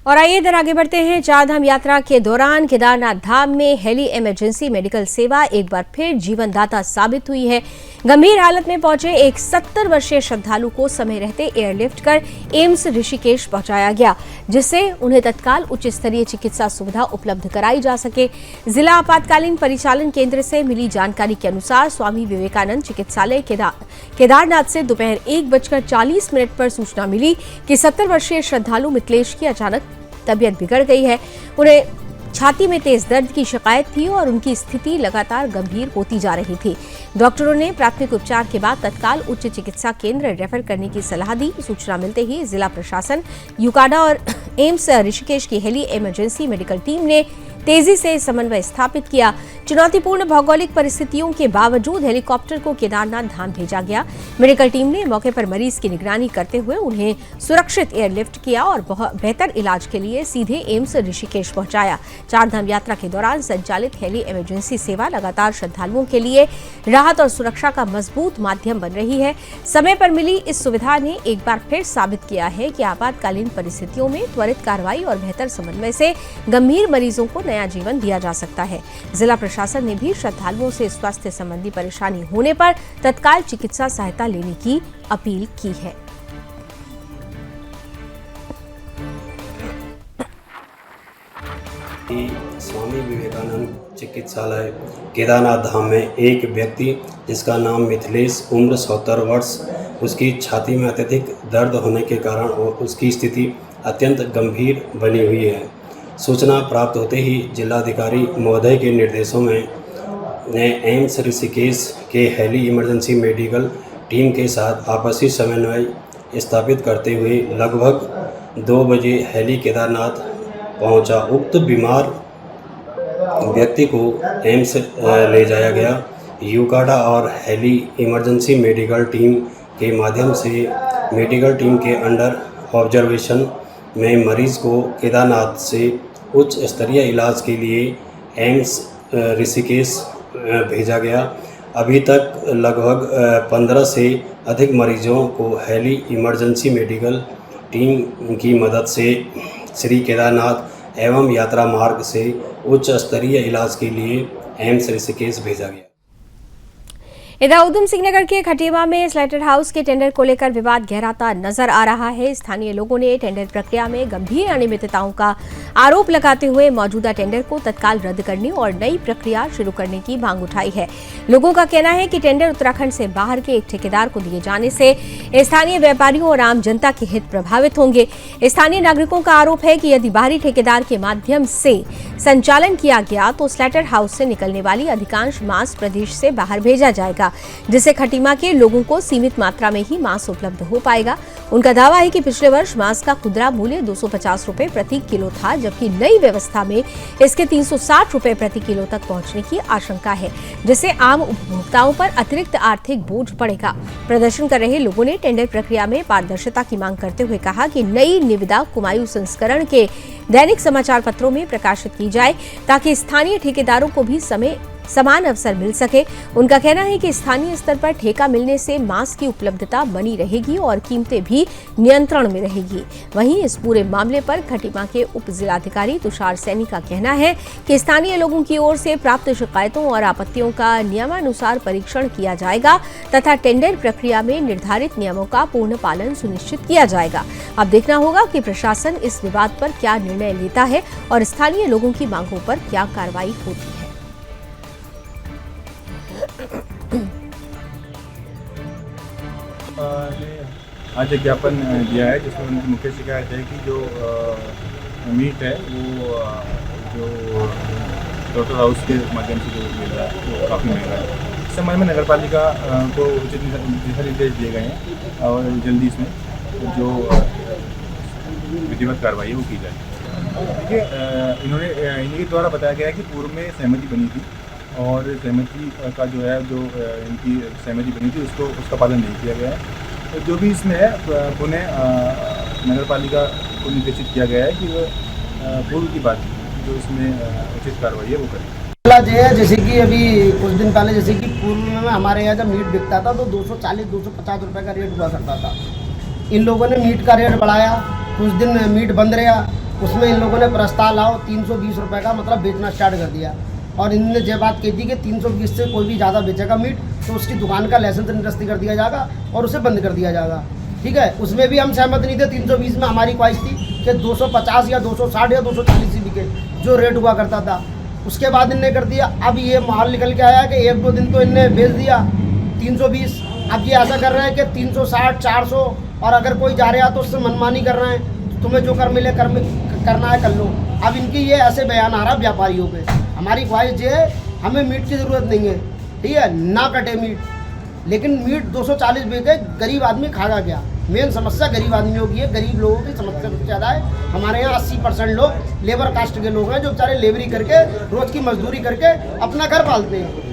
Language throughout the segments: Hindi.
और आइए इधर आगे बढ़ते हैं। चारधाम यात्रा के दौरान केदारनाथ धाम में हेली इमरजेंसी मेडिकल सेवा एक बार फिर जीवनदाता साबित हुई है। गंभीर हालत में पहुंचे एक 70 वर्षीय श्रद्धालु को समय रहते एयरलिफ्ट कर एम्स ऋषिकेश पहुंचाया गया, जिससे उन्हें तत्काल उच्च स्तरीय चिकित्सा सुविधा उपलब्ध कराई जा सके। जिला आपातकालीन परिचालन केंद्र से मिली जानकारी के अनुसार स्वामी विवेकानंद चिकित्सालय केदारनाथ से दोपहर 1:40 पर सूचना मिली कि 70 वर्षीय श्रद्धालु मिथिलेश की अचानक तबीयत बिगड़ गई है। उन्हें छाती में तेज दर्द की शिकायत थी और उनकी स्थिति लगातार गंभीर होती जा रही थी। डॉक्टरों ने प्राथमिक उपचार के बाद तत्काल उच्च चिकित्सा केंद्र रेफर करने की सलाह दी। सूचना मिलते ही जिला प्रशासन, यूकाडा और एम्स ऋषिकेश की हेली इमरजेंसी मेडिकल टीम ने तेजी से समन्वय स्थापित किया। चुनौतीपूर्ण भौगोलिक परिस्थितियों के बावजूद हेलीकॉप्टर को केदारनाथ धाम भेजा गया। मेडिकल टीम ने मौके पर मरीज की निगरानी करते हुए उन्हें सुरक्षित एयरलिफ्ट किया और बेहतर इलाज के लिए सीधे एम्स ऋषिकेश पहुंचाया। चारधाम यात्रा के दौरान संचालित हेली इमरजेंसी सेवा लगातार श्रद्धालुओं के लिए राहत और सुरक्षा का मजबूत माध्यम बन रही है। समय पर मिली इस सुविधा ने एक बार फिर साबित किया है कि आपातकालीन परिस्थितियों में त्वरित कार्रवाई और बेहतर समन्वय से गंभीर मरीजों को नया जीवन दिया जा सकता है। जिला प्रशासन ने भी श्रद्धालुओं से स्वास्थ्य संबंधी परेशानी होने पर तत्काल चिकित्सा सहायता लेने की अपील की है। स्वामी विवेकानंद चिकित्सालय केदारनाथ धाम में एक व्यक्ति जिसका नाम मिथिलेश, उम्र 70 वर्ष, उसकी छाती में अत्यधिक दर्द होने के कारण उसकी स्थिति अत्यंत गंभीर बनी हुई है। सूचना प्राप्त होते ही जिलाधिकारी महोदय के निर्देशों में एम्स ऋषिकेश के हेली इमरजेंसी मेडिकल टीम के साथ आपसी समन्वय स्थापित करते हुए लगभग 2 बजे हेली केदारनाथ पहुंचा। उक्त बीमार व्यक्ति को एम्स ले जाया गया। यूकाडा और हेली इमरजेंसी मेडिकल टीम के माध्यम से मेडिकल टीम के अंडर ऑब्जर्वेशन में मरीज को केदारनाथ से उच्च स्तरीय इलाज के लिए एम्स ऋषिकेश भेजा गया। अभी तक लगभग 15 से अधिक मरीजों को हेली इमरजेंसी मेडिकल टीम की मदद से श्री केदारनाथ एवं यात्रा मार्ग से उच्च स्तरीय इलाज के लिए एम्स ऋषिकेश भेजा गया। इधर उधम सिंह नगर के खटीमा में स्लाइटर हाउस के टेंडर को लेकर विवाद गहराता नजर आ रहा है। स्थानीय लोगों ने टेंडर प्रक्रिया में गंभीर अनियमितताओं का आरोप लगाते हुए मौजूदा टेंडर को तत्काल रद्द करने और नई प्रक्रिया शुरू करने की मांग उठाई है। लोगों का कहना है कि टेंडर उत्तराखंड से बाहर के एक ठेकेदार को दिए जाने से स्थानीय व्यापारियों और आम जनता के हित प्रभावित होंगे। स्थानीय नागरिकों का आरोप है कि यदि बाहरी ठेकेदार के माध्यम से संचालन किया गया तो स्लाइटर हाउस से निकलने वाली अधिकांश मांस प्रदेश से बाहर भेजा जाएगा, जिससे खटीमा के लोगों को सीमित मात्रा में ही मांस उपलब्ध हो पाएगा। उनका दावा है कि पिछले वर्ष मांस का खुदरा मूल्य 250 रुपए प्रति किलो था, जबकि नई व्यवस्था में इसके 360 रुपए प्रति किलो तक पहुंचने की आशंका है, जिससे आम उपभोक्ताओं पर अतिरिक्त आर्थिक बोझ पड़ेगा। प्रदर्शन कर रहे लोगों ने टेंडर प्रक्रिया में पारदर्शिता की मांग करते हुए कहा कि नई निविदा कुमायूं संस्करण के दैनिक समाचार पत्रों में प्रकाशित की जाए ताकि स्थानीय ठेकेदारों को भी समान अवसर मिल सके। उनका कहना है कि स्थानीय स्तर पर ठेका मिलने से मांस की उपलब्धता बनी रहेगी और कीमतें भी नियंत्रण में रहेगी। वहीं इस पूरे मामले पर खटीमा के उप जिलाधिकारी तुषार सैनी का कहना है कि स्थानीय लोगों की ओर से प्राप्त शिकायतों और आपत्तियों का नियमानुसार परीक्षण किया जाएगा तथा टेंडर प्रक्रिया में निर्धारित नियमों का पूर्ण पालन सुनिश्चित किया जाएगा। अब देखना होगा कि प्रशासन इस विवाद पर क्या निर्णय लेता है और स्थानीय लोगों की मांगों पर क्या कार्रवाई होती है। आज एक ज्ञापन दिया है जिसमें उनकी मुख्य शिकायत है कि जो मीट है वो जो स्लाइटर हाउस के माध्यम से जो मिल रहा है वो काफ़ी महंगा है। इस संबंध में नगर पालिका को उचित दिशा निर्देश दिए गए हैं और जल्दी इसमें जो विधिवत कार्रवाई है वो की जाए। देखिए, इनके द्वारा बताया गया है कि पूर्व में सहमति बनी थी और सहमति का जो है इनकी सहमति बनी थी उसका पालन नहीं किया गया है। तो जो भी इसमें है पुनः नगर पालिका को निर्देशित किया गया है कि वो पूर्व की बात जो इसमें उचित कार्रवाई है वो करें। जैसे कि अभी कुछ दिन पहले जैसे कि पूर्व में हमारे यहाँ जब मीट बिकता था तो 240-250 रुपये का रेट हुआ करता था। इन लोगों ने मीट का रेट बढ़ाया, कुछ दिन मीट बंद रहा उसमें इन लोगों ने प्रस्ताव लाओ 320 रुपये का मतलब बेचना स्टार्ट कर दिया। और इनने ये बात कही थी कि 320 से कोई भी ज़्यादा बेचेगा मीट तो उसकी दुकान का लाइसेंस निरस्त कर दिया जाएगा और उसे बंद कर दिया जाएगा। ठीक है, उसमें भी हम सहमत नहीं थे। 320 में हमारी ख्वाहिश थी कि 250 या 260 या 240 ही बिके, जो रेट हुआ करता था। उसके बाद इनने कर दिया, अब ये माहौल निकल के आया कि 1-2 दिन तो इनने बेच दिया 320। अब ये ऐसा कर रहे हैं कि 360, 400, और अगर कोई जा रहा तो उससे मनमानी कर रहे हैं, तुम्हें जो कर मिले करना है कर लो। अब इनकी ये ऐसे बयान आ रहा है व्यापारियों पे। हमारी ख्वाहिश ये है, हमें मीट की ज़रूरत नहीं है, ठीक है, ना कटे मीट, लेकिन मीट 240 बेचे, गरीब आदमी खाएगा क्या? मेन समस्या गरीब आदमियों की है, गरीब लोगों की समस्या सबसे ज़्यादा है। हमारे यहाँ 80% लोग लेबर कास्ट के लोग हैं जो बेचारे लेबरी करके रोज़ की मजदूरी करके अपना घर पालते हैं।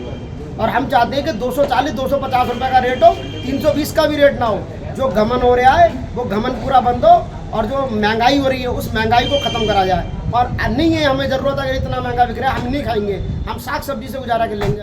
और हम चाहते हैं कि 240-250 रुपये का रेट हो, 320 का भी रेट ना हो। जो घमन हो रहा है वो घमन पूरा बंद हो, और जो महंगाई हो रही है उस महंगाई को ख़त्म करा जाए। और नहीं है हमें ज़रूरत, अगर इतना महंगा बिक रहा है हम नहीं खाएंगे, हम साग सब्जी से गुजारा कर लेंगे।